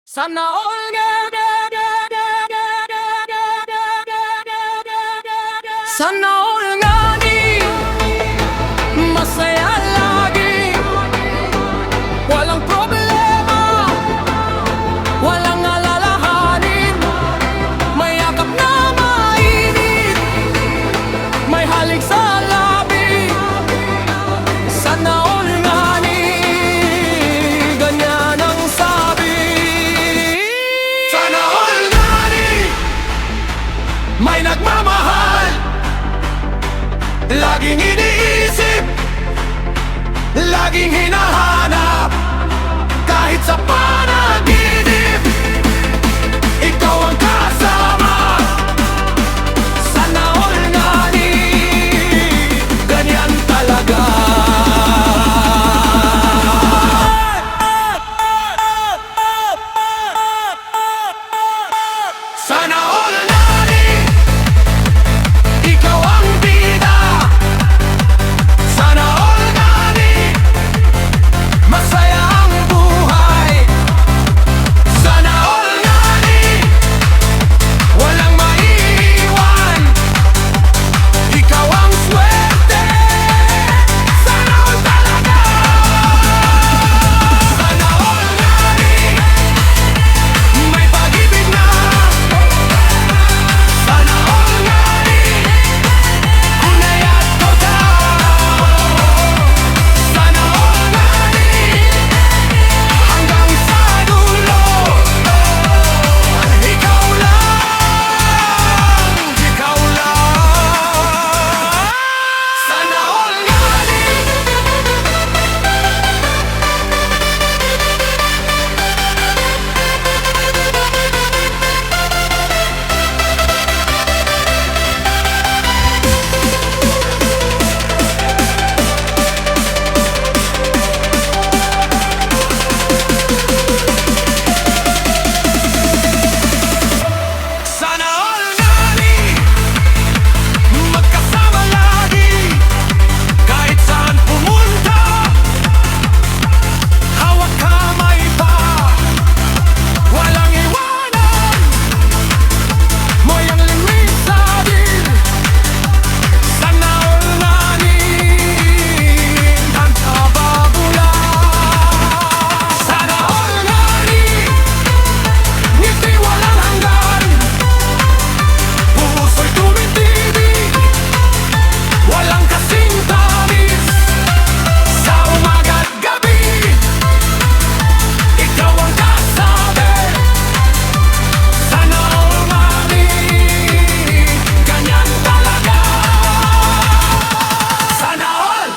Sana all Sana all nga di masaya lagi. Walang problema, walang alalahanin. May yakap na mainit, may halik sa labi. Sana all nga di ganyan ang sabi. Sana all nga di may nagmamahal, laging iniisip, laging hinahanap. Kahit sa panaginip, ikaw ang kasama. Sana all nga di ganyan talaga. Sana all nga di ikaw ang bida. Sana all nga di masaya ang buhay. Sana all nga di walang maiiwan. Ikaw ang swerte. Sana all talaga. Sana all nga di may pag-ibig na. Sana all nga di kulay at toda. Sana all nga di hanggang sa dulo. Ikaw lang, ikaw lang. Sana all nga di Sana all nga di magkasama lagi. Kahit saan pumunta, hawak kamay pa. Walang iwanan, mo'y ang limit sa atin. Sana all nga di nagkababula. Sana all nga di ngiti walang hanggan. Puso'y tumitibig, walang kasing tamis. Sa umaga't gabi, ikaw ang kasabi. Sana all nga di ganyan talaga. Sana all,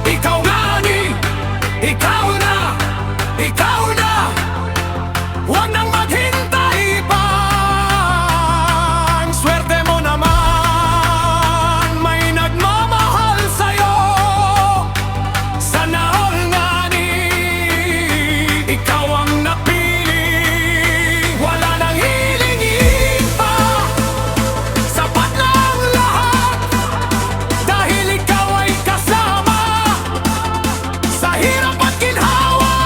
ikaw nga di, ikaw na, ikaw na. Huwag nang maghintay pa. Ang swerte mo naman, may nagmamahal sa'yo. Sana all nga di ikaw ang napili. Wala nang hilingin pa, sapat na ang lahat. Dahil ikaw ay kasama sa hirap at ginhawa.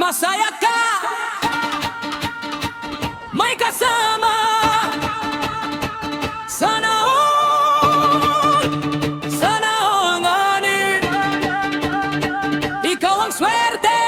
Masaya ka, may kasama. Sana all, sana all nganin. Ikaw ang swerte,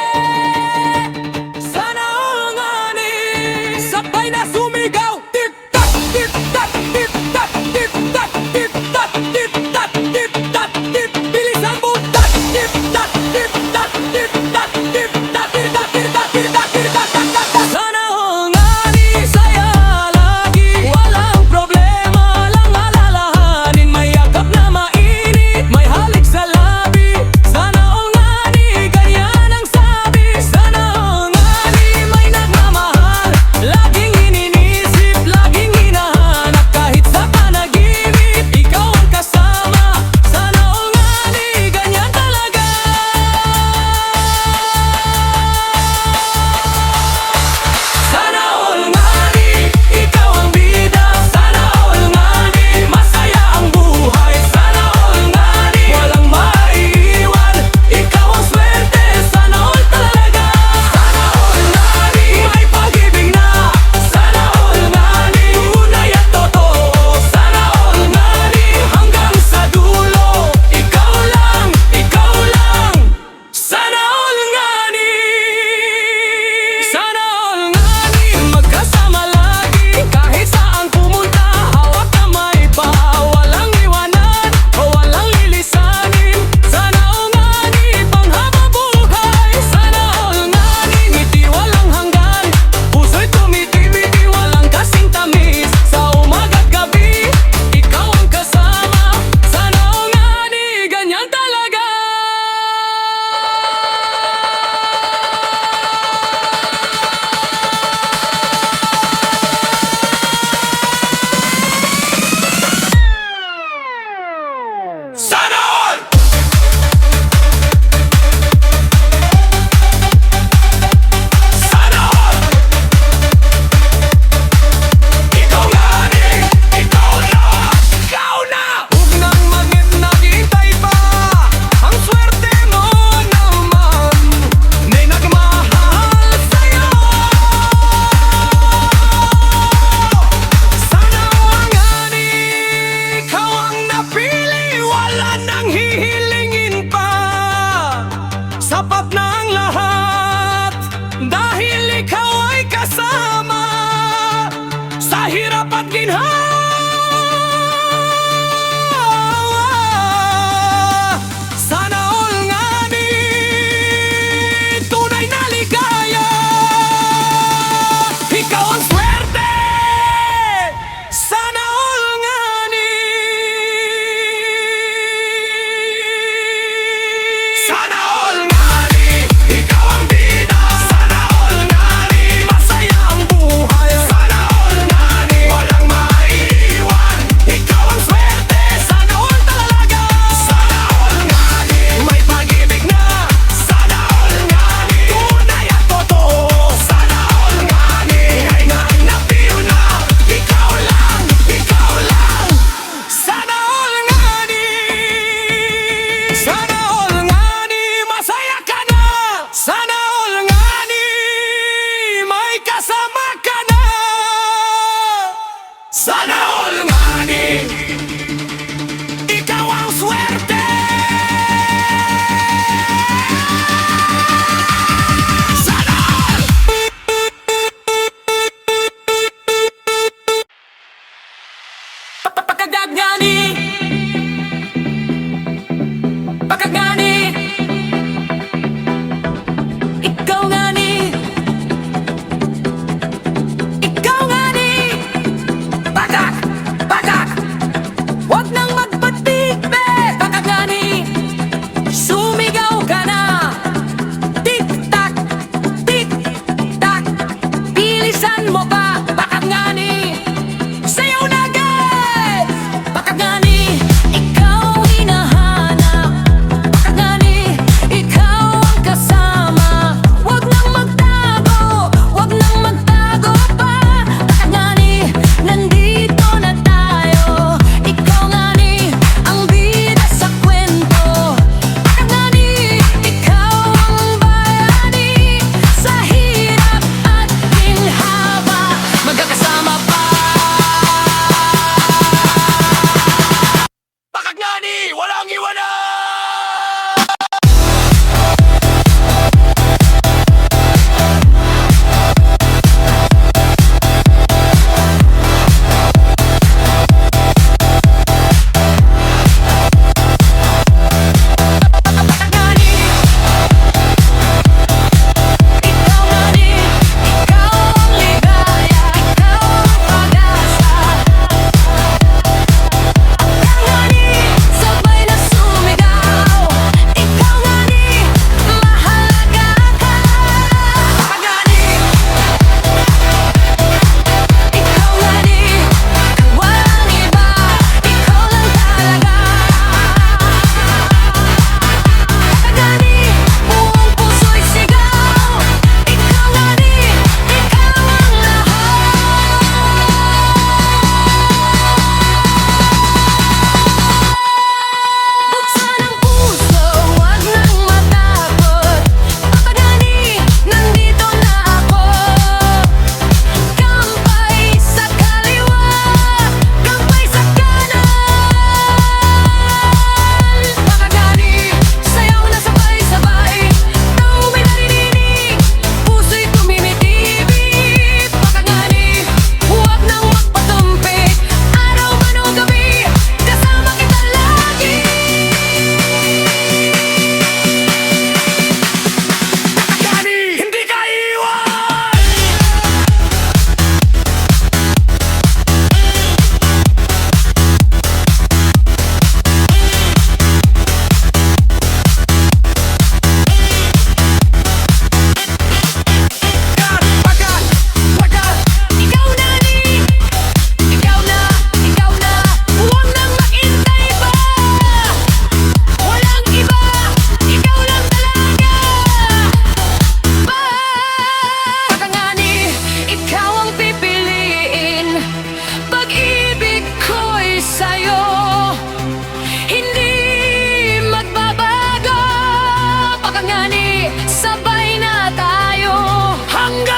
sana all nganin. Sabay na sumigaw, tip-tak, tip-tak, tip-tak, tip-tak, tip-tak, tip-tak, tip-tak, tip. Bilisan mo, tak, tip-tak, tip-tak, tip-tak, tip-tak, tip-tak, tip-tak, tip-tak, tip-tak, tip-tak. Sana all nganin, saya lagi. Walang problema, lang alalahanin. May yakap na mainit, may halik sa labi. Sana all nganin, ganyan ang sabi. Sana all nganin, may nagmamahal. Laging ininisip, laging hinahanap. Kahit sa panaginip, ikaw ang kasama. Sana all nganin, ganyan talaga. Sana all nganin, ikaw ang bida. Sana all nganin, masaya ang buhay. Sana all nganin, walang maiiwan. Ikaw ang swerte, sana all talaga. Sana all nganin, may pag-ibig na. Sana all nganin, tunay at totoo. Sana all nganin, hanggang sa dulo. Ikaw lang, ikaw lang. Sana all nganin. Sana all nganin, magkasama lagi. Kahit saan pumunta, hawak kamay pa. Walang iwanan o walang lilisanin. Sana all nganin, panghabang buhay. Sana all nganin, ngiti walang hanggan. Puso'y tumitibiti, walang kasing tamis. Sa umaga't gabi, ikaw ang kasama. Sana all nganin, ganyan talaga. Sana all! Sana all! Ikaw nganin, ikaw na, ikaw na! Huwag nang maghintay pa, ang swerte mo naman, may nagmahal sa'yo. Sana all nganin, ikaw ang napili, wala nang hihilingin pa. Sapat na ang lahat, dahil ikaw ay kasama sa hirap at ginhawa. Sana all nganin, tunay na ligaya. Ikaw ang swerte, sana all nganin. Sana all nganin, ikaw ang bida. Sana all nganin, masaya ang buhay. Sana all nganin, walang maiiwan.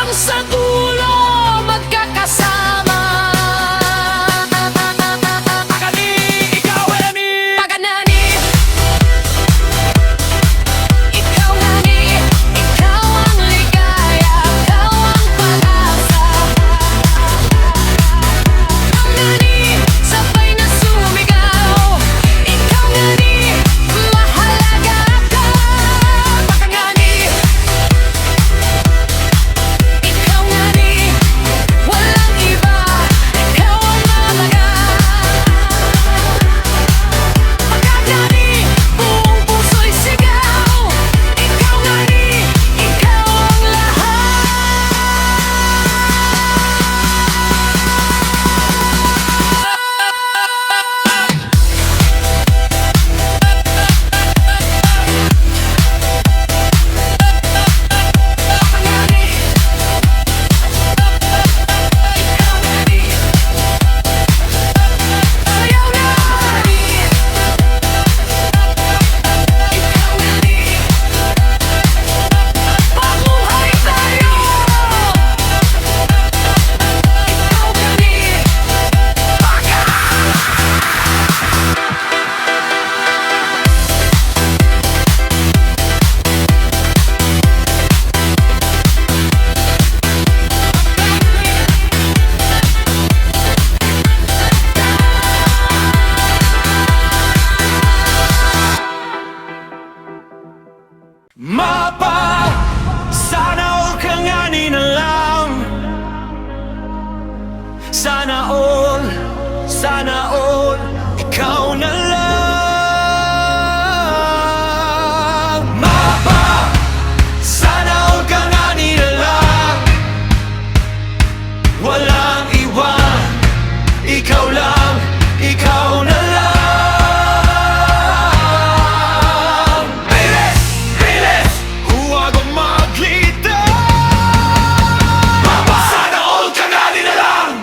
Hanggang sa dulo magkakasama. Pagani, ikaw ani. Paganani, ikaw nani. Ikaw ang ligaya, ikaw ang pag-asa. Pagani, sabay na sumigaw. Ikaw nani, mahalaga ka. Pagani, ikaw nani, walang iba. Ikaw ang mahalaga. Pagani, buong puso'y sigaw. Ikaw nani, ikaw ang Mapa, sana all kang ani na lang. Sana all, ikaw na lang. Mapa, sana all kang ani na lang. Walang iwan, ikaw lang, ikaw na lang. Bilis, huwag kang maglito. Mapa, sana all kang ani na lang.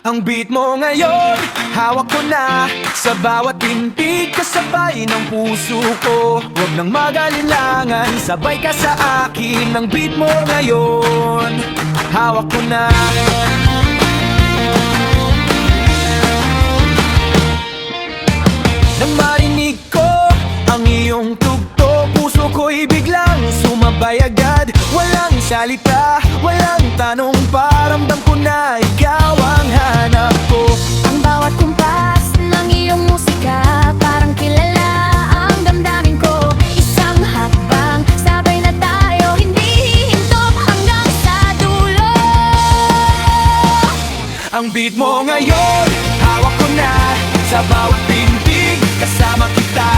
Ang beat mo ngayon, hawak ko na. Sa bawat tintig, kasabay ng puso ko. Huwag nang mag-alinlangan, sabay ka sa akin. Ang beat mo ngayon, hawak ko na. Nang marinig ko ang iyong tugtog, puso ko'y biglang sumabay agad. Walang salita, walang tanong, paramdam ko na ikaw ang hanap ko. Ang bawat kumpas ng iyong musika, parang kilala ang damdamin ko. Isang hakbang, sabay na tayo, hindi hihintop hanggang sa dulo. Ang beat mo ngayon, hawak ko na. Sa bawat pintig, kasama kita.